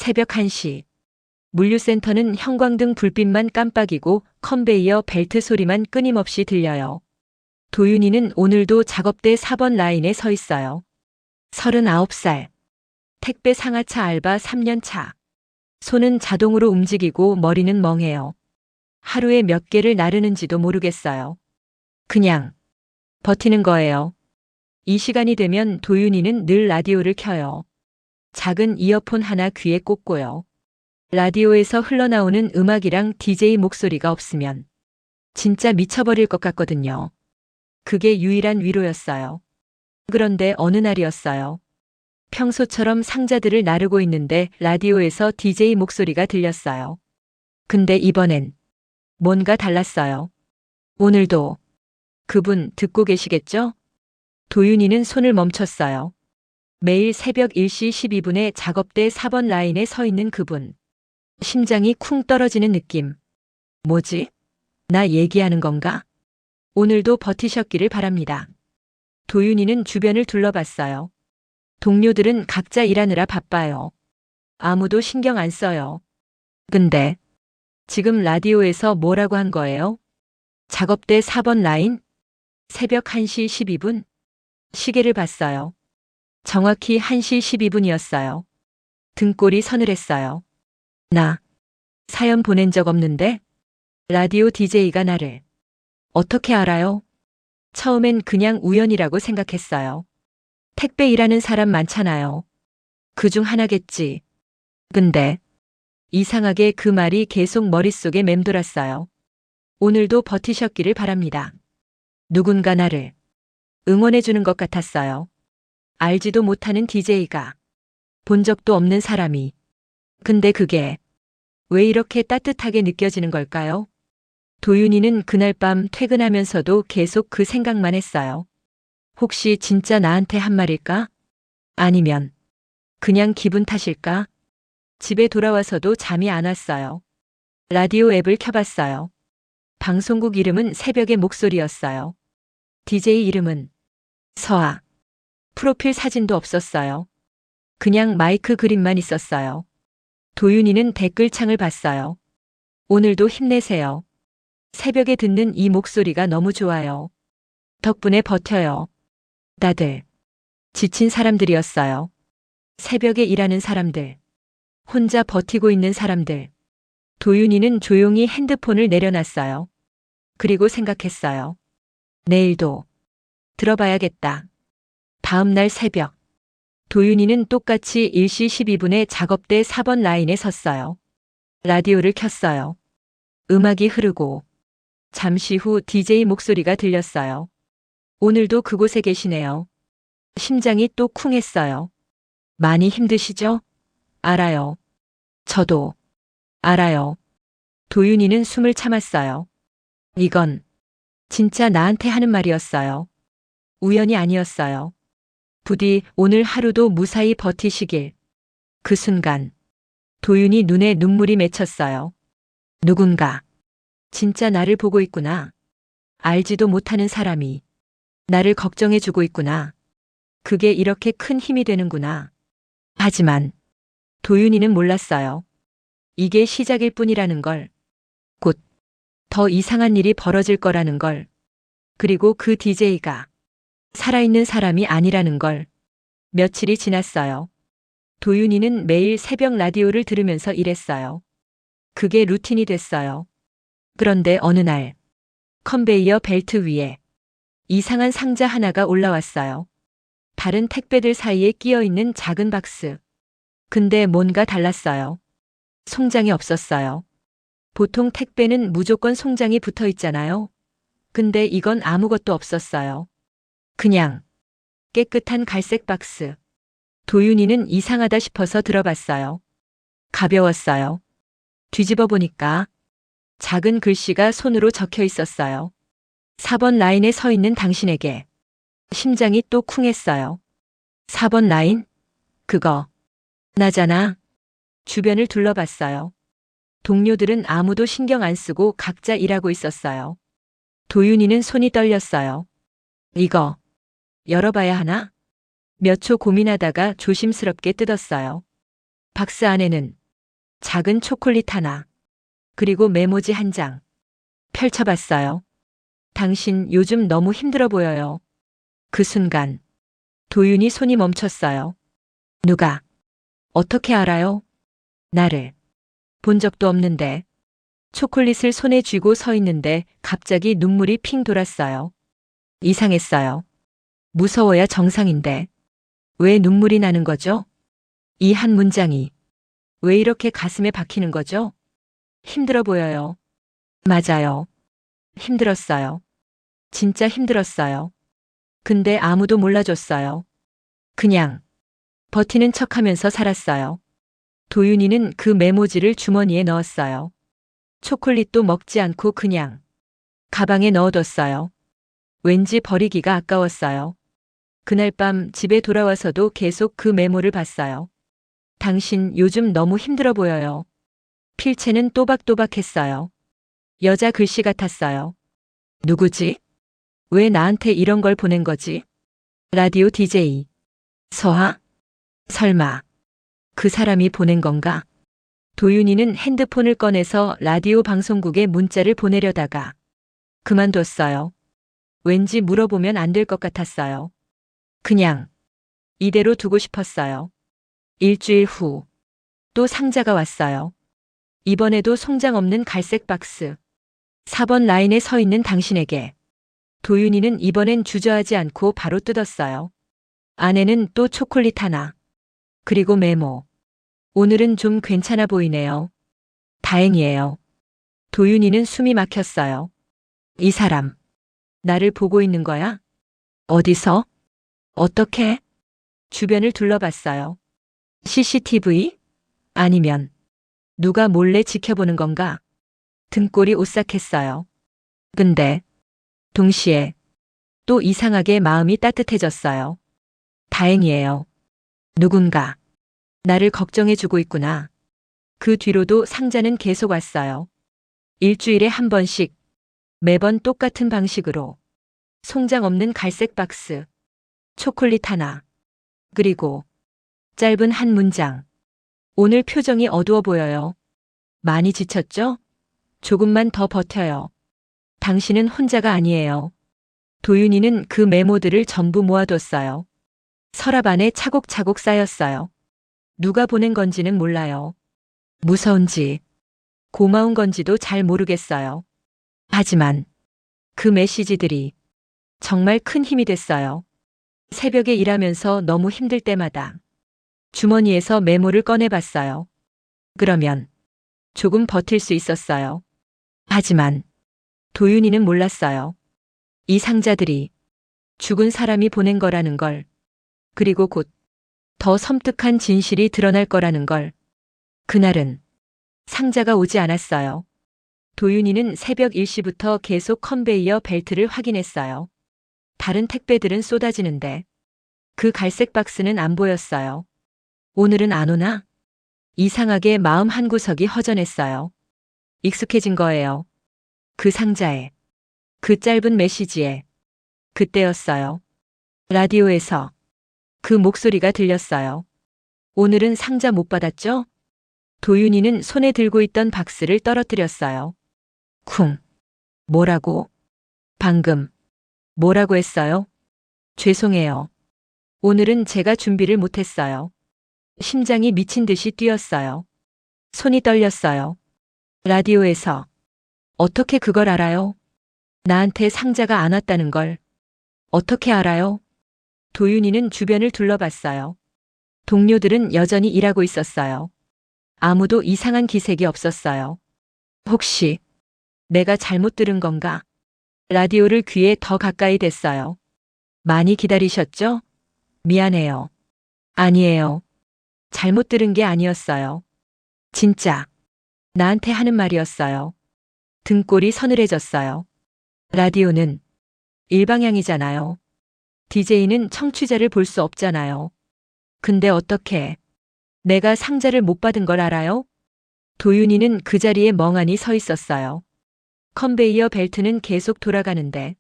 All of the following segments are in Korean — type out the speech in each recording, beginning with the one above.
새벽 1시. 물류센터는 형광등 불빛만 깜빡이고 컨베이어 벨트 소리만 끊임없이 들려요. 도윤이는 오늘도 작업대 4번 라인에 서 있어요. 39살. 택배 상하차 알바 3년 차. 손은 자동으로 움직이고 머리는 멍해요. 하루에 몇 개를 나르는지도 모르겠어요. 그냥 버티는 거예요. 이 시간이 되면 도윤이는 늘 라디오를 켜요. 작은 이어폰 하나 귀에 꽂고요. 라디오에서 흘러나오는 음악이랑 DJ 목소리가 없으면 진짜 미쳐버릴 것 같거든요. 그게 유일한 위로였어요. 그런데 어느 날이었어요. 평소처럼 상자들을 나르고 있는데 라디오에서 DJ 목소리가 들렸어요. 근데 이번엔 뭔가 달랐어요. 오늘도 그분 듣고 계시겠죠? 도윤이는 손을 멈췄어요. 매일 새벽 1시 12분에 작업대 4번 라인에 서 있는 그분. 심장이 쿵 떨어지는 느낌. 뭐지? 나 얘기하는 건가? 오늘도 버티셨기를 바랍니다. 도윤이는 주변을 둘러봤어요. 동료들은 각자 일하느라 바빠요. 아무도 신경 안 써요. 근데 지금 라디오에서 뭐라고 한 거예요? 작업대 4번 라인? 새벽 1시 12분? 시계를 봤어요. 정확히 1시 12분이었어요. 등골이 서늘했어요. 나 사연 보낸 적 없는데? 라디오 DJ가 나를 어떻게 알아요? 처음엔 그냥 우연이라고 생각했어요. 택배 일하는 사람 많잖아요. 그중 하나겠지. 근데 이상하게 그 말이 계속 머릿속에 맴돌았어요. 오늘도 버티셨기를 바랍니다. 누군가 나를 응원해주는 것 같았어요. 알지도 못하는 DJ가, 본 적도 없는 사람이. 근데 그게 왜 이렇게 따뜻하게 느껴지는 걸까요? 도윤이는 그날 밤 퇴근하면서도 계속 그 생각만 했어요. 혹시 진짜 나한테 한 말일까? 아니면 그냥 기분 탓일까? 집에 돌아와서도 잠이 안 왔어요. 라디오 앱을 켜봤어요. 방송국 이름은 새벽의 목소리였어요. DJ 이름은 서아. 프로필 사진도 없었어요. 그냥 마이크 그림만 있었어요. 도윤이는 댓글창을 봤어요. 오늘도 힘내세요. 새벽에 듣는 이 목소리가 너무 좋아요. 덕분에 버텨요. 다들 지친 사람들이었어요. 새벽에 일하는 사람들. 혼자 버티고 있는 사람들. 도윤이는 조용히 핸드폰을 내려놨어요. 그리고 생각했어요. 내일도 들어봐야겠다. 다음 날 새벽. 도윤이는 똑같이 1시 12분에 작업대 4번 라인에 섰어요. 라디오를 켰어요. 음악이 흐르고 잠시 후 DJ 목소리가 들렸어요. 오늘도 그곳에 계시네요. 심장이 또 쿵했어요. 많이 힘드시죠? 알아요. 저도 알아요. 도윤이는 숨을 참았어요. 이건 진짜 나한테 하는 말이었어요. 우연이 아니었어요. 부디 오늘 하루도 무사히 버티시길. 그 순간 도윤이 눈에 눈물이 맺혔어요. 누군가 진짜 나를 보고 있구나. 알지도 못하는 사람이 나를 걱정해주고 있구나. 그게 이렇게 큰 힘이 되는구나. 하지만 도윤이는 몰랐어요. 이게 시작일 뿐이라는 걸. 곧 더 이상한 일이 벌어질 거라는 걸. 그리고 그 DJ가 살아있는 사람이 아니라는 걸. 며칠이 지났어요. 도윤이는 매일 새벽 라디오를 들으면서 일했어요. 그게 루틴이 됐어요. 그런데 어느 날 컨베이어 벨트 위에 이상한 상자 하나가 올라왔어요. 다른 택배들 사이에 끼어 있는 작은 박스. 근데 뭔가 달랐어요. 송장이 없었어요. 보통 택배는 무조건 송장이 붙어 있잖아요. 근데 이건 아무것도 없었어요. 그냥 깨끗한 갈색 박스. 도윤이는 이상하다 싶어서 들어봤어요. 가벼웠어요. 뒤집어 보니까 작은 글씨가 손으로 적혀 있었어요. 4번 라인에 서 있는 당신에게. 심장이 또 쿵했어요. 4번 라인? 그거 나잖아. 주변을 둘러봤어요. 동료들은 아무도 신경 안 쓰고 각자 일하고 있었어요. 도윤이는 손이 떨렸어요. 이거 열어봐야 하나? 몇 초 고민하다가 조심스럽게 뜯었어요. 박스 안에는 작은 초콜릿 하나, 그리고 메모지 한 장. 펼쳐봤어요. 당신 요즘 너무 힘들어 보여요. 그 순간 도윤이 손이 멈췄어요. 누가? 어떻게 알아요? 나를 본 적도 없는데. 초콜릿을 손에 쥐고 서 있는데 갑자기 눈물이 핑 돌았어요. 이상했어요. 무서워야 정상인데 왜 눈물이 나는 거죠? 이 한 문장이 왜 이렇게 가슴에 박히는 거죠? 힘들어 보여요. 맞아요. 힘들었어요. 진짜 힘들었어요. 근데 아무도 몰라줬어요. 그냥 버티는 척하면서 살았어요. 도윤이는 그 메모지를 주머니에 넣었어요. 초콜릿도 먹지 않고 그냥 가방에 넣어뒀어요. 왠지 버리기가 아까웠어요. 그날 밤 집에 돌아와서도 계속 그 메모를 봤어요. 당신 요즘 너무 힘들어 보여요. 필체는 또박또박했어요. 여자 글씨 같았어요. 누구지? 왜 나한테 이런 걸 보낸 거지? 라디오 DJ. 서하? 설마 그 사람이 보낸 건가? 도윤이는 핸드폰을 꺼내서 라디오 방송국에 문자를 보내려다가 그만뒀어요. 왠지 물어보면 안 될 것 같았어요. 그냥 이대로 두고 싶었어요. 일주일 후 또 상자가 왔어요. 이번에도 송장 없는 갈색 박스. 4번 라인에 서 있는 당신에게. 도윤이는 이번엔 주저하지 않고 바로 뜯었어요. 안에는 또 초콜릿 하나. 그리고 메모. 오늘은 좀 괜찮아 보이네요. 다행이에요. 도윤이는 숨이 막혔어요. 이 사람, 나를 보고 있는 거야? 어디서? 어떻게? 주변을 둘러봤어요. CCTV? 아니면 누가 몰래 지켜보는 건가? 등골이 오싹했어요. 근데 동시에 또 이상하게 마음이 따뜻해졌어요. 다행이에요. 누군가 나를 걱정해주고 있구나. 그 뒤로도 상자는 계속 왔어요. 일주일에 한 번씩, 매번 똑같은 방식으로. 송장 없는 갈색 박스, 초콜릿 하나, 그리고 짧은 한 문장. 오늘 표정이 어두워 보여요. 많이 지쳤죠? 조금만 더 버텨요. 당신은 혼자가 아니에요. 도윤이는 그 메모들을 전부 모아뒀어요. 서랍 안에 차곡차곡 쌓였어요. 누가 보낸 건지는 몰라요. 무서운지, 고마운 건지도 잘 모르겠어요. 하지만 그 메시지들이 정말 큰 힘이 됐어요. 새벽에 일하면서 너무 힘들 때마다 주머니에서 메모를 꺼내봤어요. 그러면 조금 버틸 수 있었어요. 하지만 도윤이는 몰랐어요. 이 상자들이 죽은 사람이 보낸 거라는 걸, 그리고 곧 더 섬뜩한 진실이 드러날 거라는 걸. 그날은 상자가 오지 않았어요. 도윤이는 새벽 1시부터 계속 컨베이어 벨트를 확인했어요. 다른 택배들은 쏟아지는데 그 갈색 박스는 안 보였어요. 오늘은 안 오나? 이상하게 마음 한구석이 허전했어요. 익숙해진 거예요. 그 상자에, 그 짧은 메시지에. 그때였어요. 라디오에서 그 목소리가 들렸어요. 오늘은 상자 못 받았죠? 도윤이는 손에 들고 있던 박스를 떨어뜨렸어요. 쿵. 뭐라고? 방금 뭐라고 했어요? 죄송해요. 오늘은 제가 준비를 못했어요. 심장이 미친 듯이 뛰었어요. 손이 떨렸어요. 라디오에서. 어떻게 그걸 알아요? 나한테 상자가 안 왔다는 걸. 어떻게 알아요? 도윤이는 주변을 둘러봤어요. 동료들은 여전히 일하고 있었어요. 아무도 이상한 기색이 없었어요. 혹시 내가 잘못 들은 건가? 라디오를 귀에 더 가까이 댔어요. 많이 기다리셨죠? 미안해요. 아니에요. 잘못 들은 게 아니었어요. 진짜 나한테 하는 말이었어요. 등골이 서늘해졌어요. 라디오는 일방향이잖아요. DJ는 청취자를 볼 수 없잖아요. 근데 어떻게 내가 상자를 못 받은 걸 알아요? 도윤이는 그 자리에 멍하니 서 있었어요. 컨베이어 벨트는 계속 돌아가는데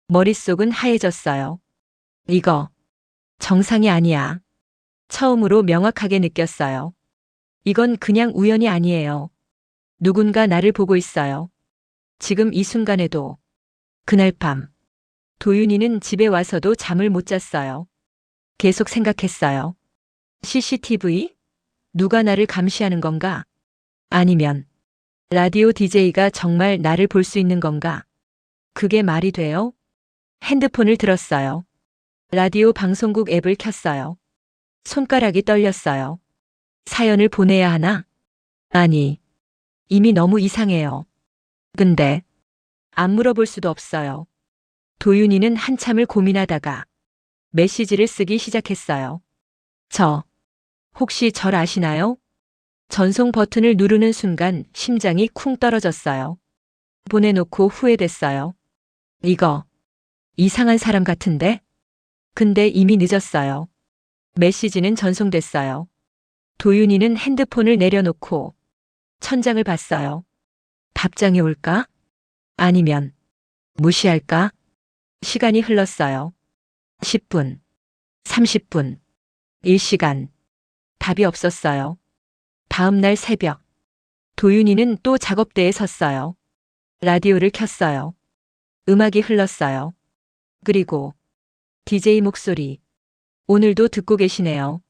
머릿속은 하얘졌어요. 이거 정상이 아니야. 처음으로 명확하게 느꼈어요. 이건 그냥 우연이 아니에요. 누군가 나를 보고 있어요. 지금 이 순간에도. 그날 밤, 도윤이는 집에 와서도 잠을 못 잤어요. 계속 생각했어요. CCTV? 누가 나를 감시하는 건가? 아니면 라디오 DJ가 정말 나를 볼 수 있는 건가? 그게 말이 돼요? 핸드폰을 들었어요. 라디오 방송국 앱을 켰어요. 손가락이 떨렸어요. 사연을 보내야 하나? 아니, 이미 너무 이상해요. 근데 안 물어볼 수도 없어요. 도윤이는 한참을 고민하다가 메시지를 쓰기 시작했어요. 혹시 절 아시나요? 전송 버튼을 누르는 순간 심장이 쿵 떨어졌어요. 보내놓고 후회됐어요. 이거 이상한 사람 같은데? 근데 이미 늦었어요. 메시지는 전송됐어요. 도윤이는 핸드폰을 내려놓고 천장을 봤어요. 답장이 올까? 아니면 무시할까? 시간이 흘렀어요. 10분, 30분, 1시간. 답이 없었어요. 다음 날 새벽, 도윤이는 또 작업대에 섰어요. 라디오를 켰어요. 음악이 흘렀어요. 그리고 DJ 목소리. 오늘도 듣고 계시네요.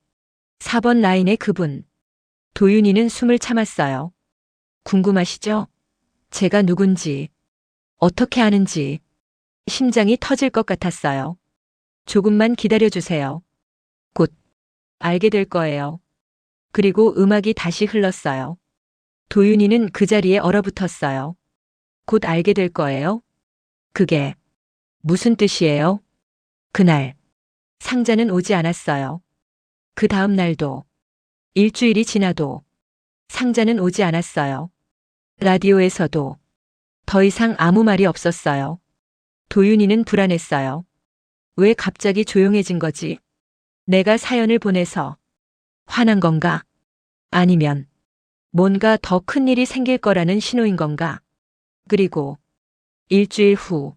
4번 라인의 그분. 도윤이는 숨을 참았어요. 궁금하시죠? 제가 누군지, 어떻게 아는지. 심장이 터질 것 같았어요. 조금만 기다려주세요. 곧 알게 될 거예요. 그리고 음악이 다시 흘렀어요. 도윤이는 그 자리에 얼어붙었어요. 곧 알게 될 거예요? 그게 무슨 뜻이에요? 그날 상자는 오지 않았어요. 그 다음 날도, 일주일이 지나도 상자는 오지 않았어요. 라디오에서도 더 이상 아무 말이 없었어요. 도윤이는 불안했어요. 왜 갑자기 조용해진 거지? 내가 사연을 보내서 화난 건가? 아니면 뭔가 더 큰 일이 생길 거라는 신호인 건가? 그리고 일주일 후,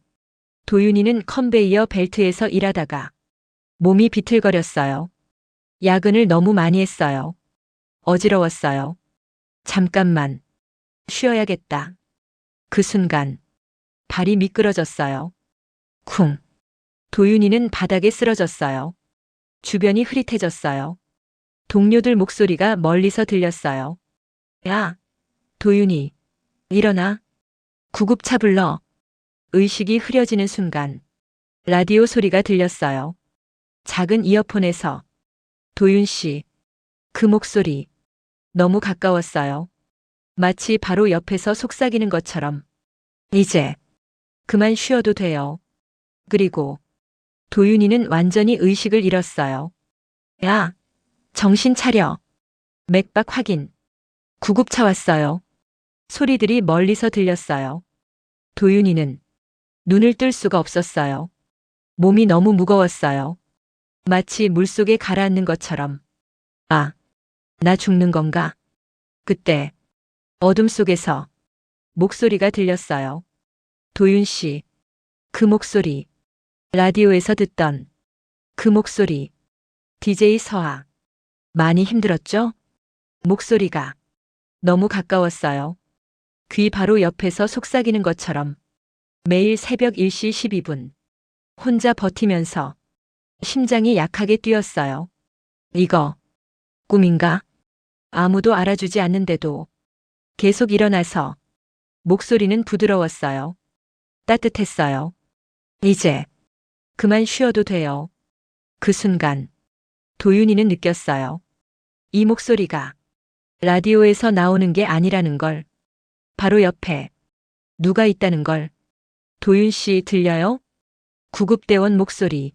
도윤이는 컨베이어 벨트에서 일하다가 몸이 비틀거렸어요. 야근을 너무 많이 했어요. 어지러웠어요. 잠깐만 쉬어야겠다. 그 순간 발이 미끄러졌어요. 쿵. 도윤이는 바닥에 쓰러졌어요. 주변이 흐릿해졌어요. 동료들 목소리가 멀리서 들렸어요. 야, 도윤이, 일어나. 구급차 불러. 의식이 흐려지는 순간 라디오 소리가 들렸어요. 작은 이어폰에서 도윤 씨, 그 목소리 너무 가까웠어요. 마치 바로 옆에서 속삭이는 것처럼. 이제 그만 쉬어도 돼요. 그리고 도윤이는 완전히 의식을 잃었어요. 야, 정신 차려. 맥박 확인. 구급차 왔어요. 소리들이 멀리서 들렸어요. 도윤이는 눈을 뜰 수가 없었어요. 몸이 너무 무거웠어요. 마치 물속에 가라앉는 것처럼. 아, 나 죽는 건가? 그때 어둠 속에서 목소리가 들렸어요. 도윤 씨, 그 목소리. 라디오에서 듣던 그 목소리. DJ 서아. 많이 힘들었죠? 목소리가 너무 가까웠어요. 귀 바로 옆에서 속삭이는 것처럼. 매일 새벽 1시 12분. 혼자 버티면서 심장이 약하게 뛰었어요. 이거 꿈인가? 아무도 알아주지 않는데도 계속 일어나서 목소리는 부드러웠어요. 따뜻했어요. 이제 그만 쉬어도 돼요. 그 순간 도윤이는 느꼈어요. 이 목소리가 라디오에서 나오는 게 아니라는 걸. 바로 옆에 누가 있다는 걸. 도윤 씨 들려요? 구급대원 목소리.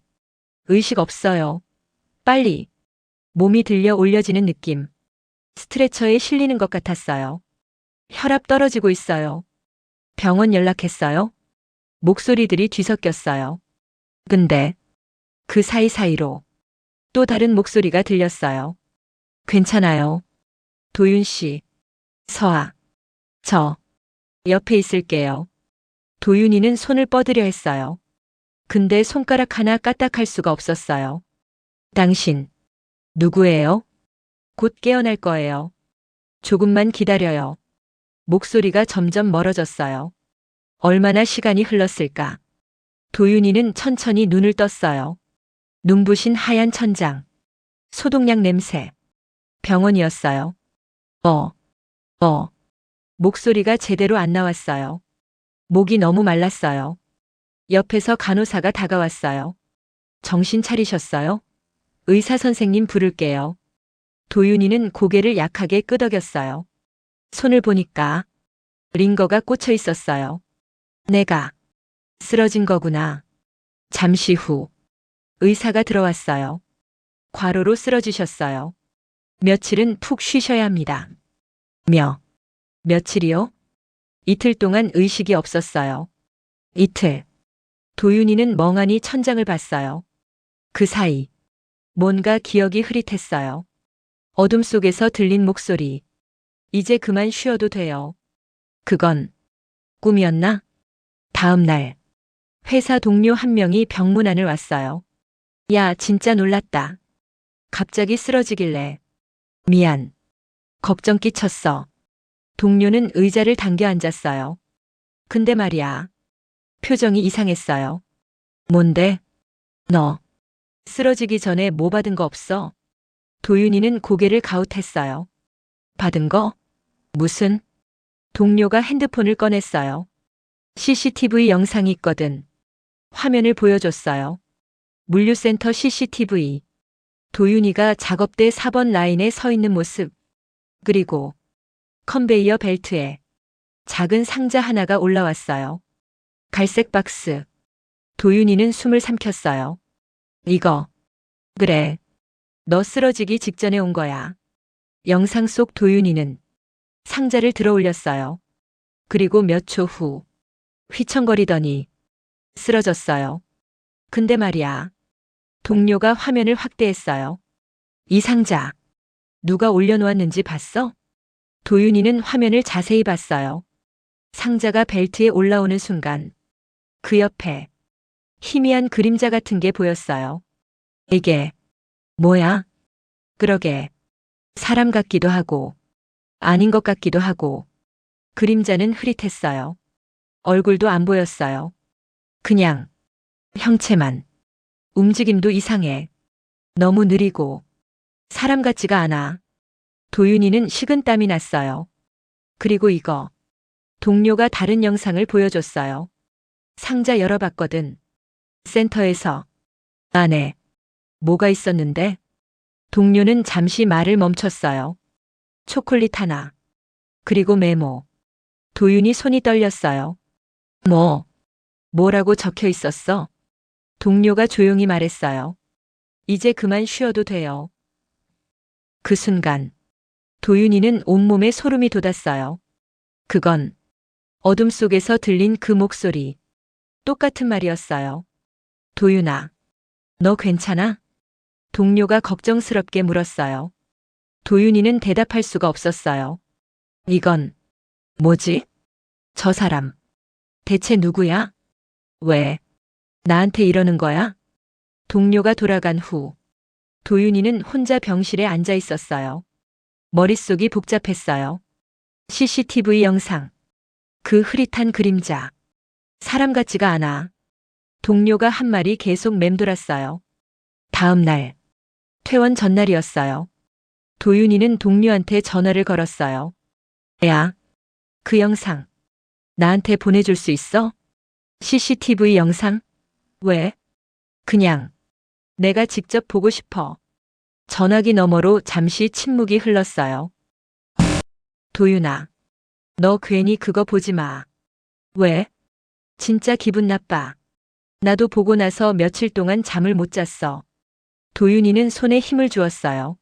의식 없어요. 빨리. 몸이 들려 올려지는 느낌. 스트레처에 실리는 것 같았어요. 혈압 떨어지고 있어요. 병원 연락했어요? 목소리들이 뒤섞였어요. 근데 그 사이사이로 또 다른 목소리가 들렸어요. 괜찮아요. 도윤 씨. 서아. 저 옆에 있을게요. 도윤이는 손을 뻗으려 했어요. 근데 손가락 하나 까딱할 수가 없었어요. 당신 누구예요? 곧 깨어날 거예요. 조금만 기다려요. 목소리가 점점 멀어졌어요. 얼마나 시간이 흘렀을까? 도윤이는 천천히 눈을 떴어요. 눈부신 하얀 천장, 소독약 냄새, 병원이었어요. 목소리가 제대로 안 나왔어요. 목이 너무 말랐어요. 옆에서 간호사가 다가왔어요. 정신 차리셨어요? 의사 선생님 부를게요. 도윤이는 고개를 약하게 끄덕였어요. 손을 보니까 링거가 꽂혀 있었어요. 내가 쓰러진 거구나. 잠시 후 의사가 들어왔어요. 과로로 쓰러지셨어요. 며칠은 푹 쉬셔야 합니다. 며칠이요? 이틀 동안 의식이 없었어요. 이틀. 도윤이는 멍하니 천장을 봤어요. 그 사이 뭔가 기억이 흐릿했어요. 어둠 속에서 들린 목소리. 이제 그만 쉬어도 돼요. 그건 꿈이었나? 다음 날 회사 동료 한 명이 병문안을 왔어요. 야, 진짜 놀랐다. 갑자기 쓰러지길래. 미안. 걱정 끼쳤어. 동료는 의자를 당겨 앉았어요. 근데 말이야. 표정이 이상했어요. 뭔데? 너 쓰러지기 전에 뭐 받은 거 없어? 도윤이는 고개를 가웃했어요. 받은 거? 무슨? 동료가 핸드폰을 꺼냈어요. CCTV 영상이 있거든. 화면을 보여줬어요. 물류센터 CCTV. 도윤이가 작업대 4번 라인에 서 있는 모습. 그리고 컨베이어 벨트에 작은 상자 하나가 올라왔어요. 갈색 박스. 도윤이는 숨을 삼켰어요. 이거. 그래. 너 쓰러지기 직전에 온 거야. 영상 속 도윤이는 상자를 들어 올렸어요. 그리고 몇 초 후 휘청거리더니 쓰러졌어요. 근데 말이야. 동료가 화면을 확대했어요. 이 상자 누가 올려놓았는지 봤어? 도윤이는 화면을 자세히 봤어요. 상자가 벨트에 올라오는 순간 그 옆에 희미한 그림자 같은 게 보였어요. 이게 뭐야? 그러게. 사람 같기도 하고 아닌 것 같기도 하고 그림자는 흐릿했어요. 얼굴도 안 보였어요. 그냥 형체만. 움직임도 이상해. 너무 느리고 사람 같지가 않아. 도윤이는 식은땀이 났어요. 그리고 이거. 동료가 다른 영상을 보여줬어요. 상자 열어봤거든. 센터에서. 안에 뭐가 있었는데? 동료는 잠시 말을 멈췄어요. 초콜릿 하나. 그리고 메모. 도윤이 손이 떨렸어요. 뭐라고 적혀 있었어? 동료가 조용히 말했어요. 이제 그만 쉬어도 돼요. 그 순간 도윤이는 온몸에 소름이 돋았어요. 그건 어둠 속에서 들린 그 목소리. 똑같은 말이었어요. 도윤아, 너 괜찮아? 동료가 걱정스럽게 물었어요. 도윤이는 대답할 수가 없었어요. 이건 뭐지? 저 사람 대체 누구야? 왜 나한테 이러는 거야? 동료가 돌아간 후 도윤이는 혼자 병실에 앉아 있었어요. 머릿속이 복잡했어요. CCTV 영상. 그 흐릿한 그림자. 사람 같지가 않아. 동료가 한 말이 계속 맴돌았어요. 다음 날. 퇴원 전날이었어요. 도윤이는 동료한테 전화를 걸었어요. 야, 그 영상 나한테 보내줄 수 있어? CCTV 영상? 왜? 그냥 내가 직접 보고 싶어. 전화기 너머로 잠시 침묵이 흘렀어요. 도윤아, 너 괜히 그거 보지 마. 왜? 진짜 기분 나빠. 나도 보고 나서 며칠 동안 잠을 못 잤어. 도윤이는 손에 힘을 주었어요.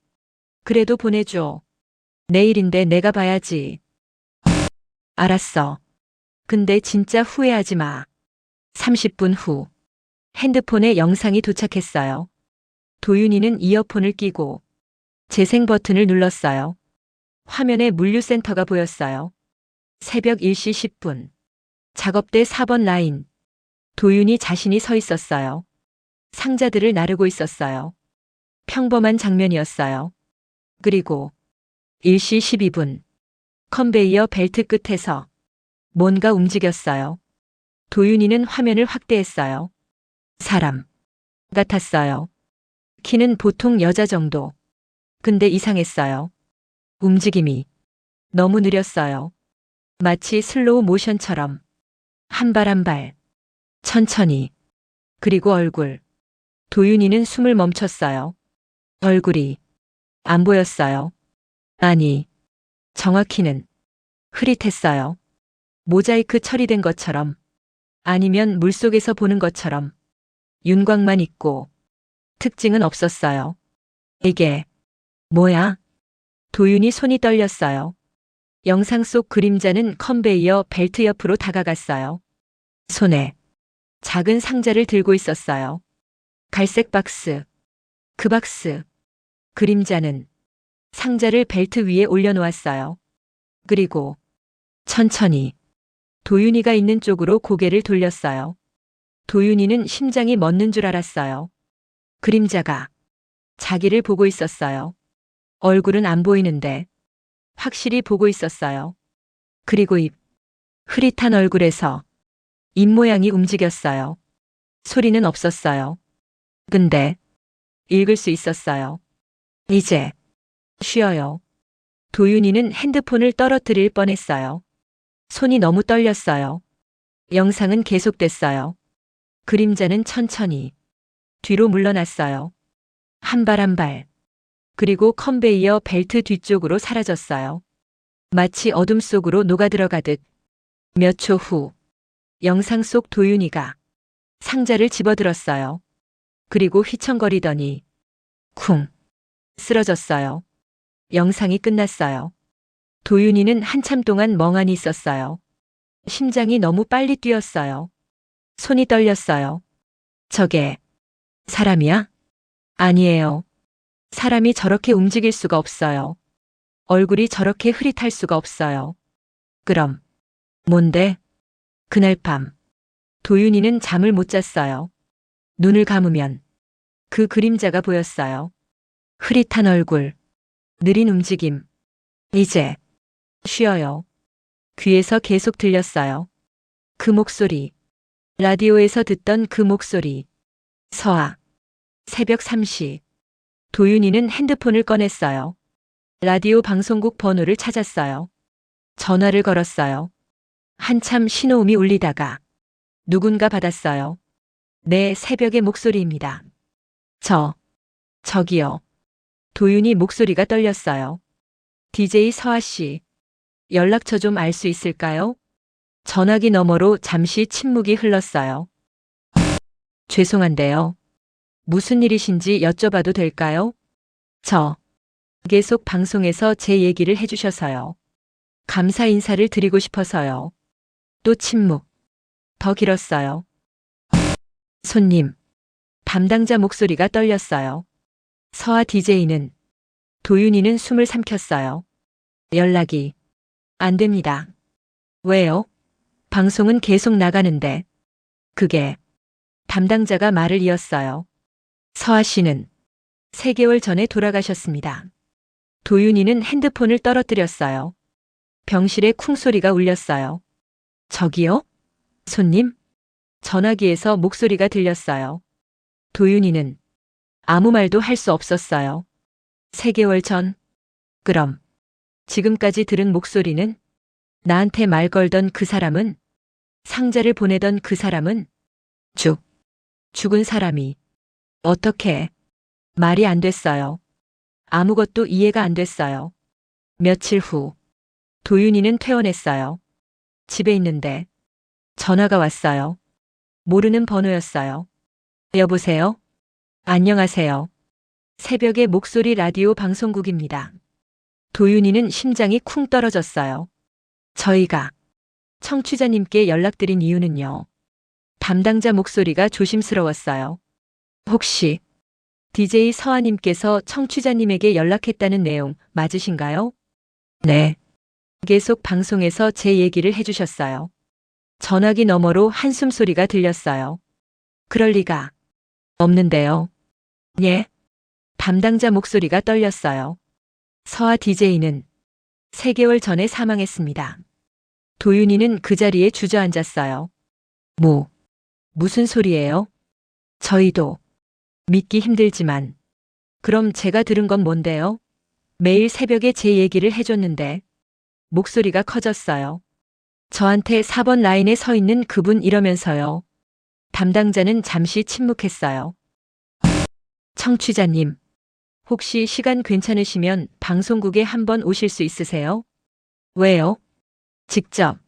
그래도 보내줘. 내일인데 내가 봐야지. 알았어. 근데 진짜 후회하지 마. 30분 후. 핸드폰에 영상이 도착했어요. 도윤이는 이어폰을 끼고 재생 버튼을 눌렀어요. 화면에 물류센터가 보였어요. 새벽 1시 10분. 작업대 4번 라인. 도윤이 자신이 서 있었어요. 상자들을 나르고 있었어요. 평범한 장면이었어요. 그리고 1시 12분. 컨베이어 벨트 끝에서 뭔가 움직였어요. 도윤이는 화면을 확대했어요. 사람 같았어요. 키는 보통 여자 정도. 근데 이상했어요. 움직임이 너무 느렸어요. 마치 슬로우 모션처럼 한 발 한 발 천천히. 그리고 얼굴. 도윤이는 숨을 멈췄어요. 얼굴이 안 보였어요. 아니, 정확히는 흐릿했어요. 모자이크 처리된 것처럼, 아니면 물속에서 보는 것처럼 윤곽만 있고 특징은 없었어요. 이게 뭐야? 도윤이 손이 떨렸어요. 영상 속 그림자는 컨베이어 벨트 옆으로 다가갔어요. 손에 작은 상자를 들고 있었어요. 갈색 박스. 그 박스. 그림자는 상자를 벨트 위에 올려놓았어요. 그리고 천천히 도윤이가 있는 쪽으로 고개를 돌렸어요. 도윤이는 심장이 멎는 줄 알았어요. 그림자가 자기를 보고 있었어요. 얼굴은 안 보이는데 확실히 보고 있었어요. 그리고 흐릿한 얼굴에서 입 모양이 움직였어요. 소리는 없었어요. 근데 읽을 수 있었어요. 이제 쉬어요. 도윤이는 핸드폰을 떨어뜨릴 뻔했어요. 손이 너무 떨렸어요. 영상은 계속됐어요. 그림자는 천천히 뒤로 물러났어요. 한 발 한 발. 그리고 컨베이어 벨트 뒤쪽으로 사라졌어요. 마치 어둠 속으로 녹아들어가듯. 몇 초 후, 영상 속 도윤이가 상자를 집어들었어요. 그리고 휘청거리더니 쿵 쓰러졌어요. 영상이 끝났어요. 도윤이는 한참 동안 멍하니 있었어요. 심장이 너무 빨리 뛰었어요. 손이 떨렸어요. 저게 사람이야? 아니에요. 사람이 저렇게 움직일 수가 없어요. 얼굴이 저렇게 흐릿할 수가 없어요. 그럼 뭔데? 그날 밤 도윤이는 잠을 못 잤어요. 눈을 감으면 그 그림자가 보였어요. 흐릿한 얼굴, 느린 움직임. 이제 쉬어요. 귀에서 계속 들렸어요. 그 목소리. 라디오에서 듣던 그 목소리. 서아. 새벽 3시. 도윤이는 핸드폰을 꺼냈어요. 라디오 방송국 번호를 찾았어요. 전화를 걸었어요. 한참 신호음이 울리다가 누군가 받았어요. 네, 새벽의 목소리입니다. 저기요. 도윤이 목소리가 떨렸어요. DJ 서아 씨. 연락처 좀 알 수 있을까요? 전화기 너머로 잠시 침묵이 흘렀어요. 죄송한데요. 무슨 일이신지 여쭤봐도 될까요? 계속 방송에서 제 얘기를 해주셔서요. 감사 인사를 드리고 싶어서요. 또 침묵. 더 길었어요. 손님. 담당자 목소리가 떨렸어요. 서아 DJ는. 도윤이는 숨을 삼켰어요. 연락이 안 됩니다. 왜요? 방송은 계속 나가는데. 그게 담당자가 말을 이었어요. 서아 씨는 3개월 전에 돌아가셨습니다. 도윤이는 핸드폰을 떨어뜨렸어요. 병실에 쿵소리가 울렸어요. 저기요? 손님? 전화기에서 목소리가 들렸어요. 도윤이는 아무 말도 할 수 없었어요. 3개월 전? 그럼 지금까지 들은 목소리는? 나한테 말 걸던 그 사람은? 상자를 보내던 그 사람은? 죽은 사람이. 어떻게? 말이 안 됐어요. 아무것도 이해가 안 됐어요. 며칠 후, 도윤이는 퇴원했어요. 집에 있는데 전화가 왔어요. 모르는 번호였어요. 여보세요? 안녕하세요. 새벽의 목소리 라디오 방송국입니다. 도윤이는 심장이 쿵 떨어졌어요. 저희가 청취자님께 연락드린 이유는요. 담당자 목소리가 조심스러웠어요. 혹시 DJ 서아님께서 청취자님에게 연락했다는 내용 맞으신가요? 네. 계속 방송에서 제 얘기를 해주셨어요. 전화기 너머로 한숨 소리가 들렸어요. 그럴 리가 없는데요. 예. 담당자 목소리가 떨렸어요. 서아 DJ는 3개월 전에 사망했습니다. 도윤이는 그 자리에 주저앉았어요. 무슨 소리예요? 저희도 믿기 힘들지만. 그럼 제가 들은 건 뭔데요? 매일 새벽에 제 얘기를 해줬는데. 목소리가 커졌어요. 저한테 4번 라인에 서 있는 그분 이러면서요. 담당자는 잠시 침묵했어요. 청취자님, 혹시 시간 괜찮으시면 방송국에 한번 오실 수 있으세요? 왜요? 직접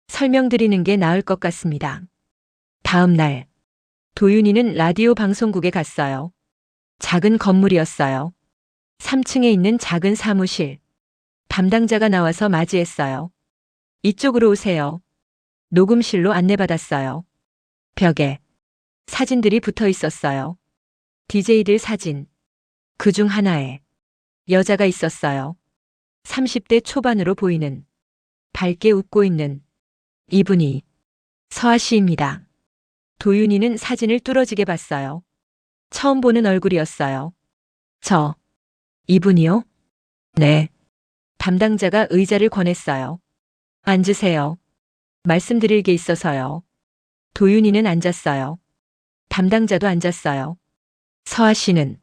설명드리는 게 나을 것 같습니다. 다음 날, 도윤이는 라디오 방송국에 갔어요. 작은 건물이었어요. 3층에 있는 작은 사무실. 담당자가 나와서 맞이했어요. 이쪽으로 오세요. 녹음실로 안내받았어요. 벽에 사진들이 붙어 있었어요. DJ들 사진. 그중 하나에 여자가 있었어요. 30대 초반으로 보이는, 밝게 웃고 있는. 이분이 서아 씨입니다. 도윤이는 사진을 뚫어지게 봤어요. 처음 보는 얼굴이었어요. 이분이요? 네. 담당자가 의자를 권했어요. 앉으세요. 말씀드릴 게 있어서요. 도윤이는 앉았어요. 담당자도 앉았어요. 서아 씨는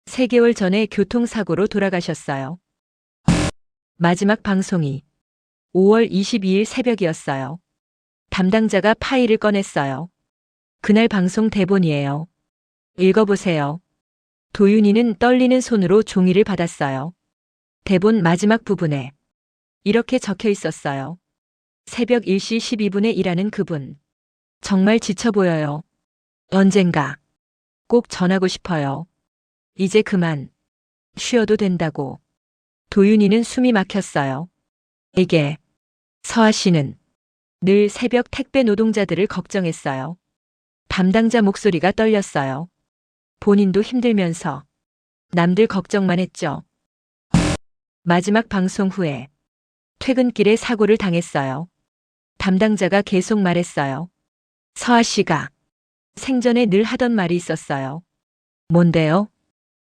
3개월 전에 교통사고로 돌아가셨어요. 마지막 방송이 5월 22일 새벽이었어요. 담당자가 파일을 꺼냈어요. 그날 방송 대본이에요. 읽어보세요. 도윤이는 떨리는 손으로 종이를 받았어요. 대본 마지막 부분에 이렇게 적혀 있었어요. 새벽 1시 12분에 일하는 그분. 정말 지쳐 보여요. 언젠가 꼭 전하고 싶어요. 이제 그만 쉬어도 된다고. 도윤이는 숨이 막혔어요. 이게 서아 씨는 늘 새벽 택배 노동자들을 걱정했어요. 담당자 목소리가 떨렸어요. 본인도 힘들면서 남들 걱정만 했죠. 마지막 방송 후에 퇴근길에 사고를 당했어요. 담당자가 계속 말했어요. 서아 씨가 생전에 늘 하던 말이 있었어요. 뭔데요?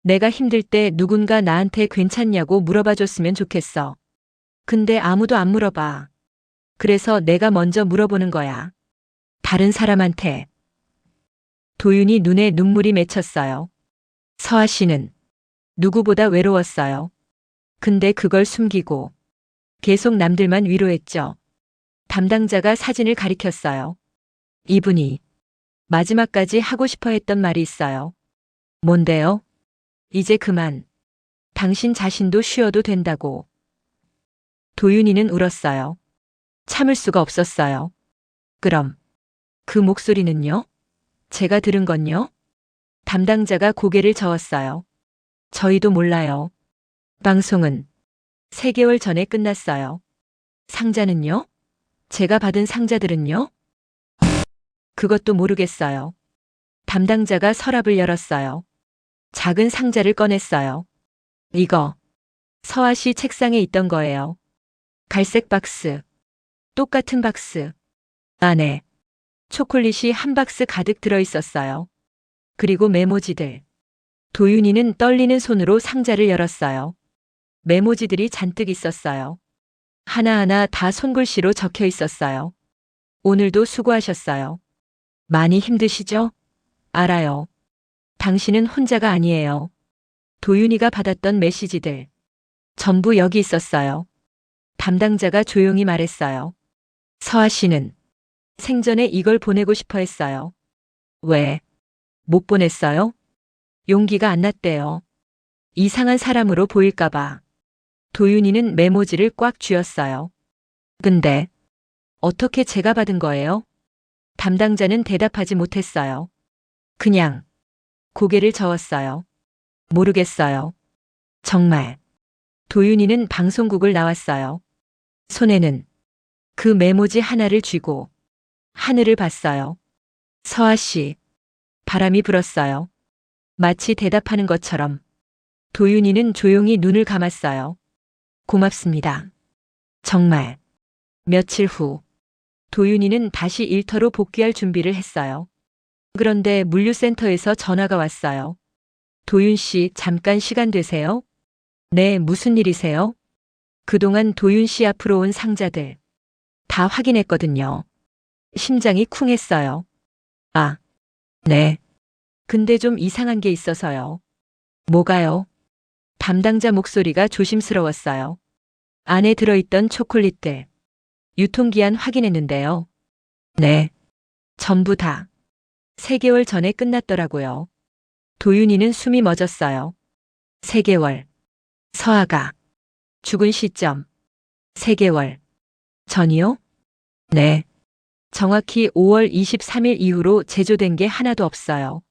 내가 힘들 때 누군가 나한테 괜찮냐고 물어봐 줬으면 좋겠어. 근데 아무도 안 물어봐. 그래서 내가 먼저 물어보는 거야. 다른 사람한테. 도윤이 눈에 눈물이 맺혔어요. 서아 씨는 누구보다 외로웠어요. 근데 그걸 숨기고 계속 남들만 위로했죠. 담당자가 사진을 가리켰어요. 이분이 마지막까지 하고 싶어 했던 말이 있어요. 뭔데요? 이제 그만. 당신 자신도 쉬어도 된다고. 도윤이는 울었어요. 참을 수가 없었어요. 그럼 그 목소리는요? 제가 들은 건요? 담당자가 고개를 저었어요. 저희도 몰라요. 방송은 3개월 전에 끝났어요. 상자는요? 제가 받은 상자들은요? 그것도 모르겠어요. 담당자가 서랍을 열었어요. 작은 상자를 꺼냈어요. 이거 서아 씨 책상에 있던 거예요. 갈색 박스. 똑같은 박스. 안에 초콜릿이 한 박스 가득 들어 있었어요. 그리고 메모지들. 도윤이는 떨리는 손으로 상자를 열었어요. 메모지들이 잔뜩 있었어요. 하나하나 다 손글씨로 적혀 있었어요. 오늘도 수고하셨어요. 많이 힘드시죠? 알아요. 당신은 혼자가 아니에요. 도윤이가 받았던 메시지들. 전부 여기 있었어요. 담당자가 조용히 말했어요. 서아 씨는 생전에 이걸 보내고 싶어 했어요. 왜? 못 보냈어요? 용기가 안 났대요. 이상한 사람으로 보일까봐. 도윤이는 메모지를 꽉 쥐었어요. 근데 어떻게 제가 받은 거예요? 담당자는 대답하지 못했어요. 그냥 고개를 저었어요. 모르겠어요. 정말. 도윤이는 방송국을 나왔어요. 손에는 그 메모지 하나를 쥐고 하늘을 봤어요. 서아 씨. 바람이 불었어요. 마치 대답하는 것처럼. 도윤이는 조용히 눈을 감았어요. 고맙습니다. 정말. 며칠 후 도윤이는 다시 일터로 복귀할 준비를 했어요. 그런데 물류센터에서 전화가 왔어요. 도윤 씨, 잠깐 시간 되세요? 네, 무슨 일이세요? 그동안 도윤 씨 앞으로 온 상자들 다 확인했거든요. 심장이 쿵했어요. 아, 네. 근데 좀 이상한 게 있어서요. 뭐가요? 담당자 목소리가 조심스러웠어요. 안에 들어있던 초콜릿들. 유통기한 확인했는데요. 네. 전부 다 3개월 전에 끝났더라고요. 도윤이는 숨이 멎었어요. 3개월. 서아가 죽은 시점. 3개월 전이요? 네. 정확히 5월 23일 이후로 제조된 게 하나도 없어요.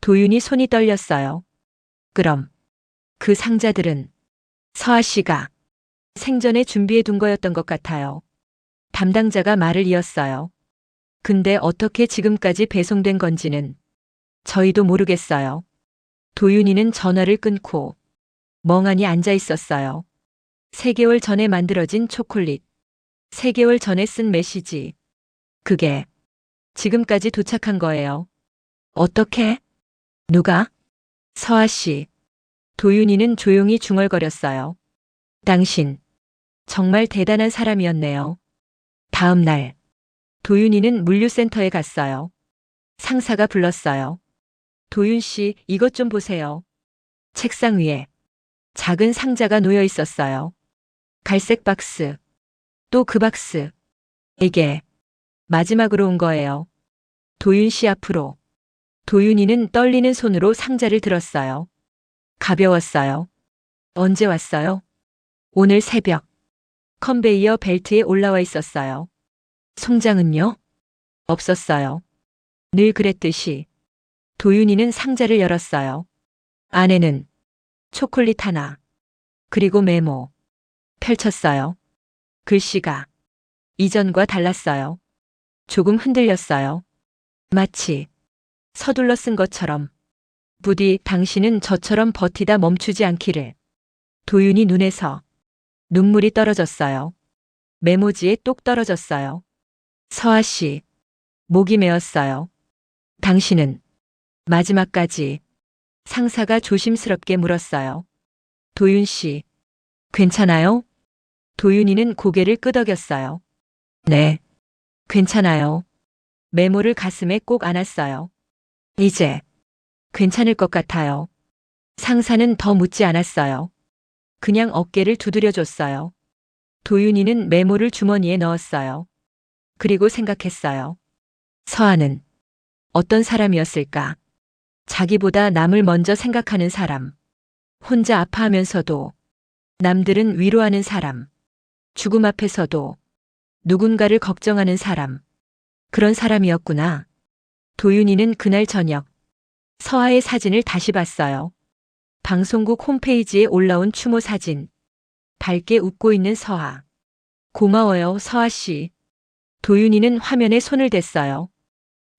도윤이 손이 떨렸어요. 그럼 그 상자들은 서아 씨가 생전에 준비해 둔 거였던 것 같아요. 담당자가 말을 이었어요. 근데 어떻게 지금까지 배송된 건지는 저희도 모르겠어요. 도윤이는 전화를 끊고 멍하니 앉아 있었어요. 3개월 전에 만들어진 초콜릿. 3개월 전에 쓴 메시지. 그게 지금까지 도착한 거예요. 어떻게? 누가? 서아 씨. 도윤이는 조용히 중얼거렸어요. 당신 정말 대단한 사람이었네요. 다음 날 도윤이는 물류센터에 갔어요. 상사가 불렀어요. 도윤 씨, 이것 좀 보세요. 책상 위에 작은 상자가 놓여 있었어요. 갈색 박스. 또 그 박스. 이게 마지막으로 온 거예요. 도윤 씨 앞으로. 도윤이는 떨리는 손으로 상자를 들었어요. 가벼웠어요. 언제 왔어요? 오늘 새벽. 컨베이어 벨트에 올라와 있었어요. 송장은요? 없었어요. 늘 그랬듯이. 도윤이는 상자를 열었어요. 안에는 초콜릿 하나, 그리고 메모. 펼쳤어요. 글씨가 이전과 달랐어요. 조금 흔들렸어요. 마치 서둘러 쓴 것처럼. 부디 당신은 저처럼 버티다 멈추지 않기를. 도윤이 눈에서 눈물이 떨어졌어요. 메모지에 똑 떨어졌어요. 서아 씨, 목이 메었어요. 당신은 마지막까지. 상사가 조심스럽게 물었어요. 도윤 씨, 괜찮아요? 도윤이는 고개를 끄덕였어요. 네, 괜찮아요. 메모를 가슴에 꼭 안았어요. 이제 괜찮을 것 같아요. 상사는 더 묻지 않았어요. 그냥 어깨를 두드려줬어요. 도윤이는 메모를 주머니에 넣었어요. 그리고 생각했어요. 서아는 어떤 사람이었을까? 자기보다 남을 먼저 생각하는 사람. 혼자 아파하면서도 남들은 위로하는 사람. 죽음 앞에서도 누군가를 걱정하는 사람. 그런 사람이었구나. 도윤이는 그날 저녁 서아의 사진을 다시 봤어요. 방송국 홈페이지에 올라온 추모 사진. 밝게 웃고 있는 서아. 고마워요, 서아 씨. 도윤이는 화면에 손을 댔어요.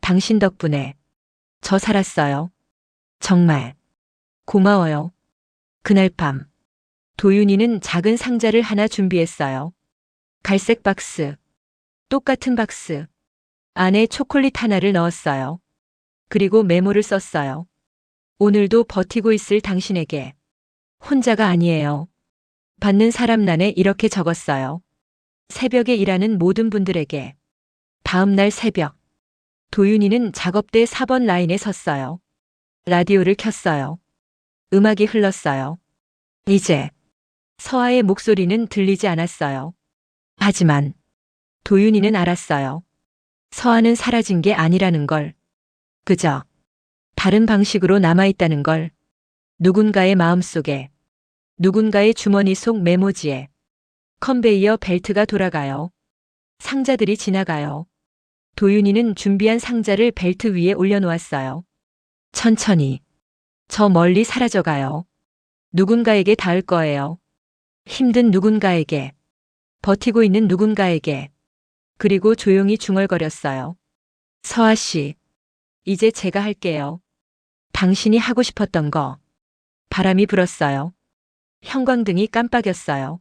당신 덕분에 저 살았어요. 정말 고마워요. 그날 밤 도윤이는 작은 상자를 하나 준비했어요. 갈색 박스. 똑같은 박스. 안에 초콜릿 하나를 넣었어요. 그리고 메모를 썼어요. 오늘도 버티고 있을 당신에게. 혼자가 아니에요. 받는 사람 난에 이렇게 적었어요. 새벽에 일하는 모든 분들에게. 다음 날 새벽. 도윤이는 작업대 4번 라인에 섰어요. 라디오를 켰어요. 음악이 흘렀어요. 이제 서아의 목소리는 들리지 않았어요. 하지만 도윤이는 알았어요. 서아는 사라진 게 아니라는 걸. 그저 다른 방식으로 남아있다는 걸. 누군가의 마음속에, 누군가의 주머니 속 메모지에. 컨베이어 벨트가 돌아가요. 상자들이 지나가요. 도윤이는 준비한 상자를 벨트 위에 올려놓았어요. 천천히. 저 멀리 사라져가요. 누군가에게 닿을 거예요. 힘든 누군가에게. 버티고 있는 누군가에게. 그리고 조용히 중얼거렸어요. 서아 씨, 이제 제가 할게요. 당신이 하고 싶었던 거. 바람이 불었어요. 형광등이 깜빡였어요.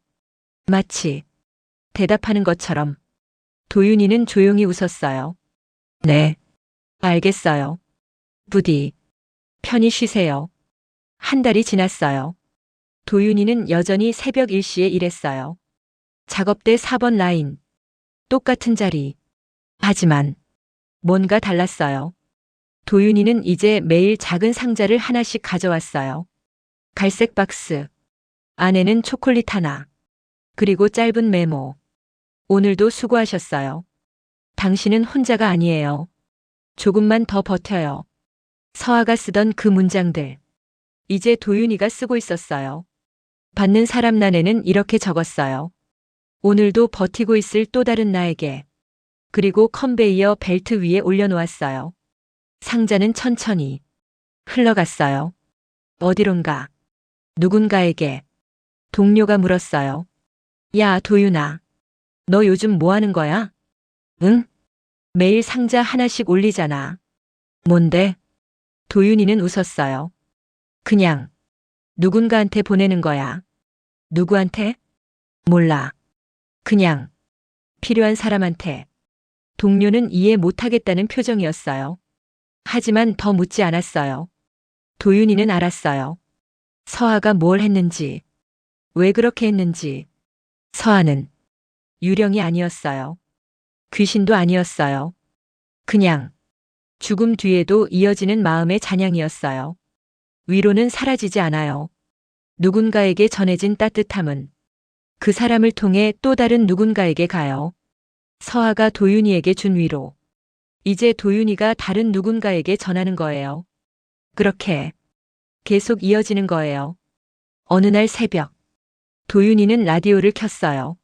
마치 대답하는 것처럼. 도윤이는 조용히 웃었어요. 네, 알겠어요. 부디 편히 쉬세요. 한 달이 지났어요. 도윤이는 여전히 새벽 1시에 일했어요. 작업대 4번 라인. 똑같은 자리. 하지만 뭔가 달랐어요. 도윤이는 이제 매일 작은 상자를 하나씩 가져왔어요. 갈색 박스. 안에는 초콜릿 하나. 그리고 짧은 메모. 오늘도 수고하셨어요. 당신은 혼자가 아니에요. 조금만 더 버텨요. 서아가 쓰던 그 문장들. 이제 도윤이가 쓰고 있었어요. 받는 사람 난에는 이렇게 적었어요. 오늘도 버티고 있을 또 다른 나에게. 그리고 컨베이어 벨트 위에 올려놓았어요. 상자는 천천히 흘러갔어요. 어디론가. 누군가에게. 동료가 물었어요. 야, 도윤아. 너 요즘 뭐 하는 거야? 응? 매일 상자 하나씩 올리잖아. 뭔데? 도윤이는 웃었어요. 그냥 누군가한테 보내는 거야. 누구한테? 몰라. 그냥 필요한 사람한테. 동료는 이해 못하겠다는 표정이었어요. 하지만 더 묻지 않았어요. 도윤이는 알았어요. 서아가 뭘 했는지, 왜 그렇게 했는지. 서아는 유령이 아니었어요. 귀신도 아니었어요. 그냥 죽음 뒤에도 이어지는 마음의 잔향이었어요. 위로는 사라지지 않아요. 누군가에게 전해진 따뜻함은 그 사람을 통해 또 다른 누군가에게 가요. 서아가 도윤이에게 준 위로. 이제 도윤이가 다른 누군가에게 전하는 거예요. 그렇게 계속 이어지는 거예요. 어느 날 새벽, 도윤이는 라디오를 켰어요.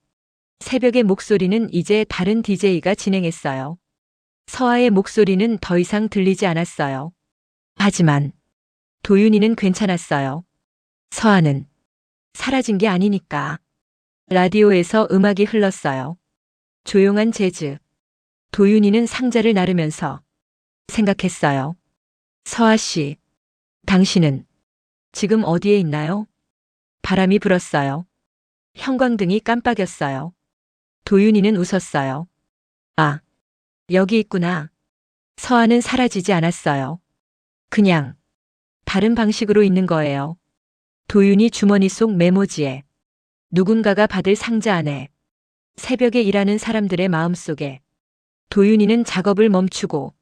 새벽의 목소리는 이제 다른 DJ가 진행했어요. 서아의 목소리는 더 이상 들리지 않았어요. 하지만 도윤이는 괜찮았어요. 서아는 사라진 게 아니니까. 라디오에서 음악이 흘렀어요. 조용한 재즈. 도윤이는 상자를 나르면서 생각했어요. 서아 씨, 당신은 지금 어디에 있나요? 바람이 불었어요. 형광등이 깜빡였어요. 도윤이는 웃었어요. 아, 여기 있구나. 서아는 사라지지 않았어요. 그냥 다른 방식으로 있는 거예요. 도윤이 주머니 속 메모지에, 누군가가 받을 상자 안에, 새벽에 일하는 사람들의 마음속에. 도윤이는 작업을 멈추고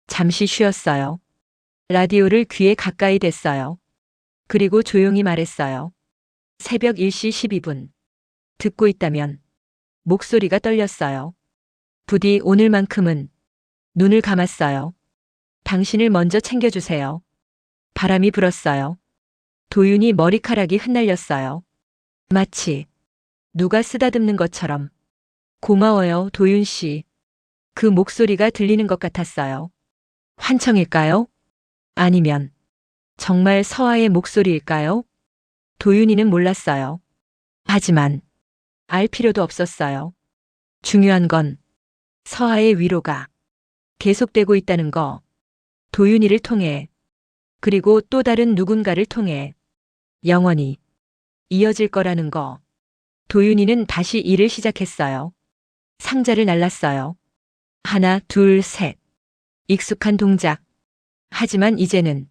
잠시 쉬었어요. 라디오를 귀에 가까이 댔어요. 그리고 조용히 말했어요. 새벽 1시 12분. 듣고 있다면. 목소리가 떨렸어요. 부디 오늘만큼은. 눈을 감았어요. 당신을 먼저 챙겨주세요. 바람이 불었어요. 도윤이 머리카락이 흩날렸어요. 마치 누가 쓰다듬는 것처럼. 고마워요, 도윤 씨. 그 목소리가 들리는 것 같았어요. 환청일까요? 아니면 정말 서아의 목소리일까요? 도윤이는 몰랐어요. 하지만 알 필요도 없었어요. 중요한 건 서아의 위로가 계속되고 있다는 거. 도윤이를 통해, 그리고 또 다른 누군가를 통해 영원히 이어질 거라는 거. 도윤이는 다시 일을 시작했어요. 상자를 날랐어요. 하나, 둘, 셋. 익숙한 동작. 하지만 이제는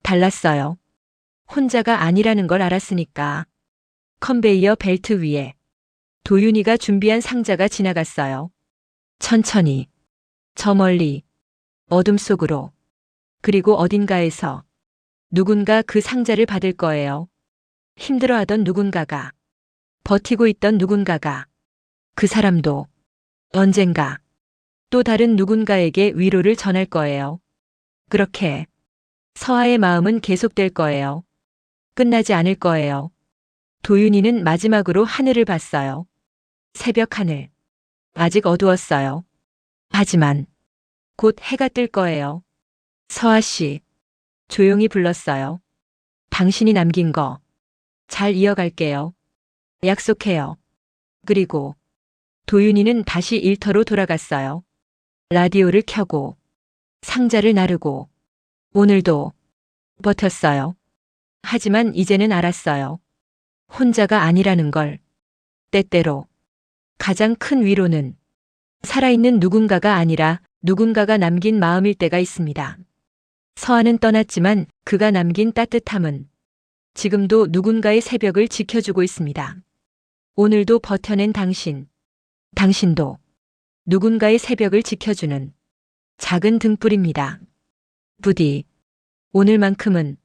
달랐어요. 혼자가 아니라는 걸 알았으니까. 컨베이어 벨트 위에 도윤이가 준비한 상자가 지나갔어요. 천천히. 저 멀리. 어둠 속으로. 그리고 어딘가에서 누군가 그 상자를 받을 거예요. 힘들어하던 누군가가. 버티고 있던 누군가가. 그 사람도 언젠가 또 다른 누군가에게 위로를 전할 거예요. 그렇게 서아의 마음은 계속될 거예요. 끝나지 않을 거예요. 도윤이는 마지막으로 하늘을 봤어요. 새벽 하늘. 아직 어두웠어요. 하지만 곧 해가 뜰 거예요. 서아 씨. 조용히 불렀어요. 당신이 남긴 거 잘 이어갈게요. 약속해요. 그리고 도윤이는 다시 일터로 돌아갔어요. 라디오를 켜고 상자를 나르고 오늘도 버텼어요. 하지만 이제는 알았어요. 혼자가 아니라는 걸. 때때로 가장 큰 위로는 살아있는 누군가가 아니라 누군가가 남긴 마음일 때가 있습니다. 서아는 떠났지만 그가 남긴 따뜻함은 지금도 누군가의 새벽을 지켜주고 있습니다. 오늘도 버텨낸 당신. 당신도 누군가의 새벽을 지켜주는 작은 등불입니다. 부디 오늘만큼은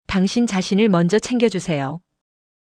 당신 자신을 먼저 챙겨주세요.